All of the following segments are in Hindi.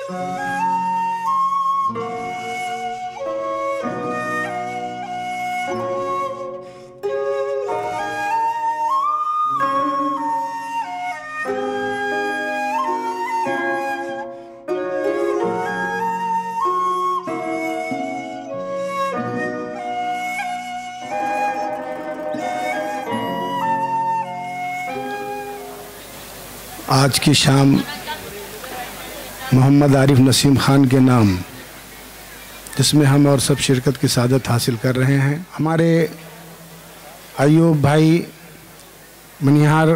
आज की शाम मोहम्मद आरिफ नसीम खान के नाम, जिसमें हम और सब शिरकत की सादत हासिल कर रहे हैं। हमारे अयूब भाई मनिहार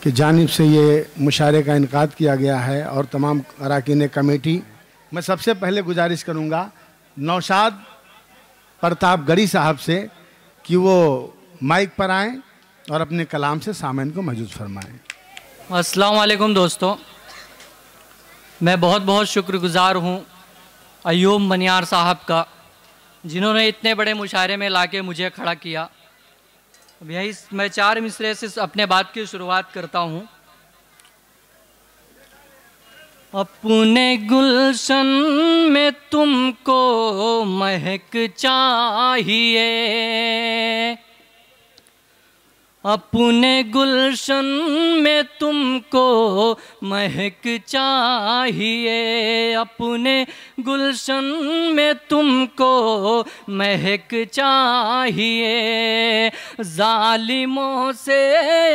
की जानिब से ये मुशायरे का इनकाद किया गया है और तमाम अरकान कमेटी। मैं सबसे पहले गुजारिश करूँगा नौशाद प्रतापगढ़ी साहब से कि वो माइक पर आएँ और अपने कलाम से सामईन को मौजूद फरमाएँ। अस्सलाम वालेकुम दोस्तों, मैं बहुत बहुत शुक्रगुज़ार हूँ अयूब मनिहार साहब का, जिन्होंने इतने बड़े मुशायरे में लाके मुझे खड़ा किया। अब यही मैं 4 मिसरे से अपने बात की शुरुआत करता हूँ। अपने गुलशन में तुमको महक चाहिए, अपने गुलशन में तुमको महक चाहिए, अपने गुलशन में तुमको महक चाहिए। जालिमों से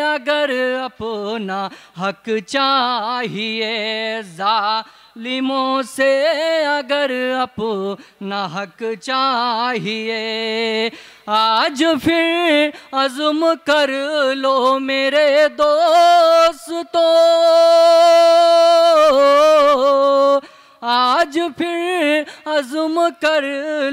अगर अपना हक चाहिए, जालिमों से अगर अपना हक चाहिए। आज फिर अज़्म कर लो मेरे दोस्तों, आज फिर अज़्म कर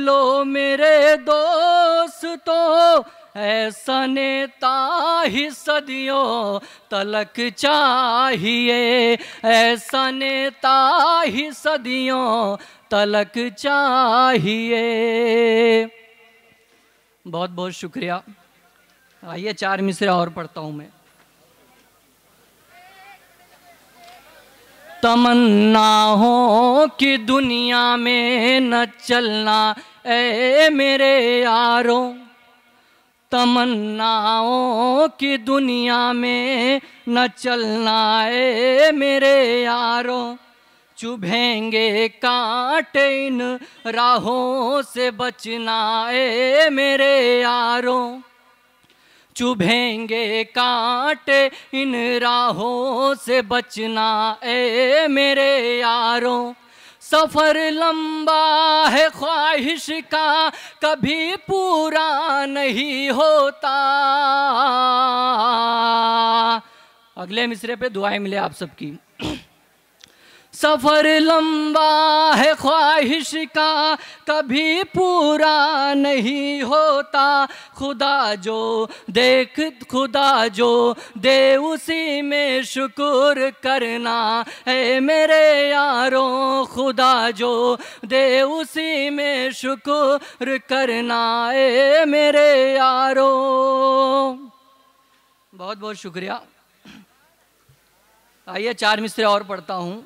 लो मेरे दोस्तों। ऐसा नेता ही सदियों तलक चाहिए, ऐसा नेता ही सदियों तलक चाहिए। बहुत बहुत शुक्रिया। आइए 4 मिसरे और पढ़ता हूँ मैं। तमन्ना हो कि दुनिया में न चलना ए मेरे यारों, तमन्नाओं की दुनिया में न चलना ए मेरे यारों। चुभेंगे कांटे इन राहों से बचना ए मेरे यारों, चुभेंगे कांटे इन राहों से बचना ए मेरे यारों। सफ़र लंबा है ख्वाहिश का कभी पूरा नहीं होता। अगले मिसरे पे दुआएं मिले आप सबकी। सफ़र लंबा है ख्वाहिश का कभी पूरा नहीं होता। खुदा जो देख, खुदा जो दे उसी में शुक्र करना है मेरे यारों। खुदा जो दे उसी में शुक्र करना है मेरे यारों। बहुत बहुत शुक्रिया। आइए 4 मिसरे और पढ़ता हूँ।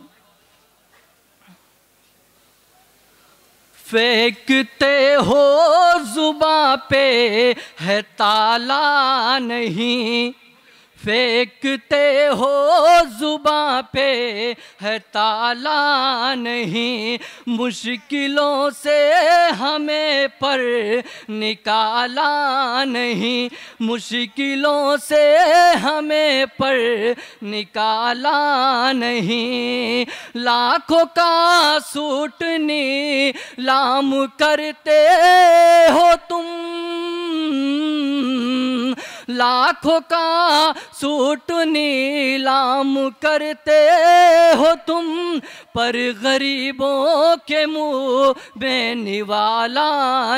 फेंकते हो जुबां पे है ताला नहीं, फेंकते हो जुबां पे है ताला नहीं। मुश्किलों से हमें पर निकाला नहीं, मुश्किलों से हमें पर निकाला नहीं। लाखों का सूट नीलाम करते हो तुम, लाखों का सूट नीलाम करते हो तुम। पर गरीबों के मुंह में निवाला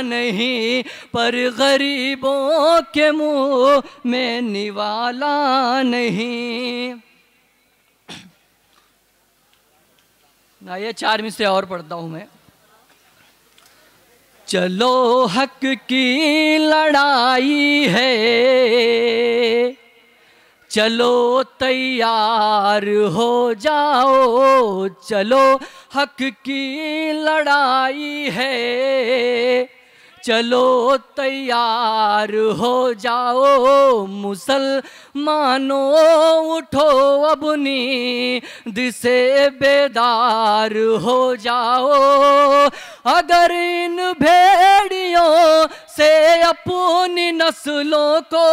नहीं, पर गरीबों के मुंह में निवाला नहीं। ये 4 मिसरे और पढ़ता हूँ मैं। चलो हक की लड़ाई है, चलो तैयार हो जाओ, चलो हक की लड़ाई है। चलो तैयार हो जाओ मुसलमानों, उठो अब नींद से बेदार हो जाओ। अगर इन भेड़ियों से अपनी नस्लों को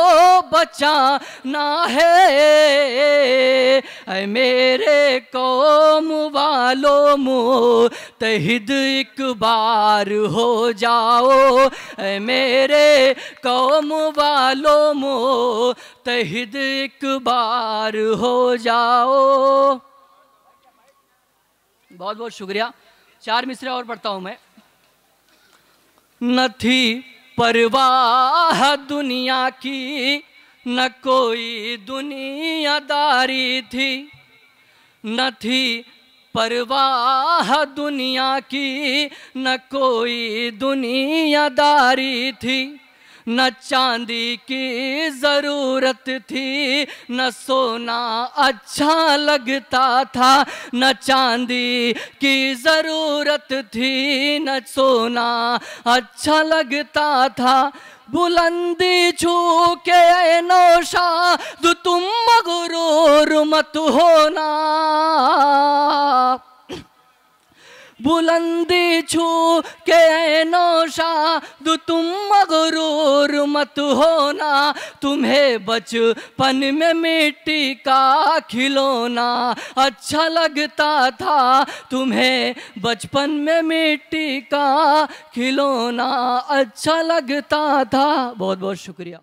बचाना है, ऐ मेरे कौम वालों मुत्तहिद एक बार हो जाओ। ऐ मेरे कौम वालों मुत्तहिद एक बार हो जाओ। बहुत बहुत शुक्रिया। 4 मिसरे और पढ़ता हूं मैं। न थी परवाह दुनिया की, न कोई दुनियादारी थी। न थी परवाह दुनिया की, न कोई दुनियादारी थी। न चांदी की ज़रूरत थी, न सोना अच्छा लगता था। न चांदी की ज़रूरत थी, न सोना अच्छा लगता था। बुलंदी छू के नौशाद तुम मगरूर मत होना। बुलंदी छू के नौशाद तुम मगरूर मत होना। तुम्हें बचपन में मिट्टी का खिलौना अच्छा लगता था। तुम्हें बचपन में मिट्टी का खिलौना अच्छा लगता था। बहुत बहुत शुक्रिया।